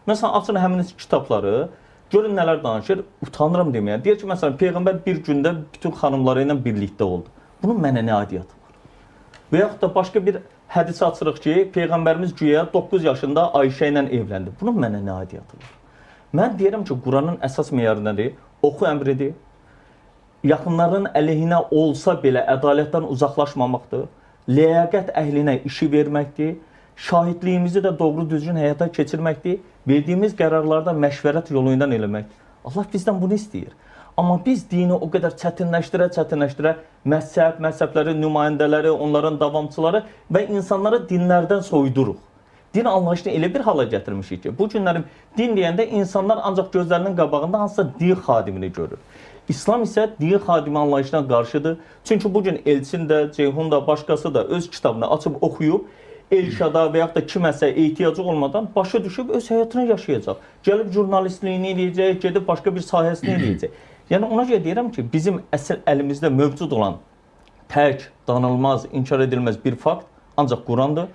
Məsələn, açın həmin kitabları, görün nələr danışır, utanıram deməyə. Deyir ki, məsələn, Peyğəmbər bir gündə bütün xanımları ilə birlikdə oldu. Bunun mənə nə aidiyyatı var? Və yaxud da başqa bir hədis açırıq ki, Peyğəmbərimiz güya 9 yaşında Ayşə ilə evləndi. Bunun mənə nə aidiyyatı var? Mən deyirəm ki, Quranın əsas meyarı nədir? Oxu əmridir. Yaxınların əleyhinə olsa belə ədalətdən uzaqlaşmamaqdır. Ləyaqət əhlinə işi verməkdir. Şahidliyimizi də doğru düzgün həyata keçirməkdir. Verdiyimiz qərarlarda məşvərət yolu ilə eləməkdir. Allah bizdən bunu istəyir. Amma biz dini o qədər çətinləşdirə məzhəblərin nümayəndələri, onların davamçıları və insanları dinlərdən soyuduruq. Din anlayışını elə bir hala gətirmişik ki, bu günlərim din deyəndə insanlar ancaq gözlərinin qabağında hansısa din xadimini görür. İslam isə din xadimi anlayışına qarşıdır. Çünki bugün Elçin də, Ceyhun da, başqası da öz kitabını açıb oxuyub, Elşada və yaxud da kiməsə ehtiyacı olmadan başa düşüb öz həyatını yaşayacaq. Gəlib jurnalistliyini eləyəcək, gedib başqa bir sahəsini eləyəcək. Yəni ona görə deyirəm ki, bizim əsl əlimizdə mövcud olan tək, danılmaz, inkar edilməz bir fakt ancaq Qurandır.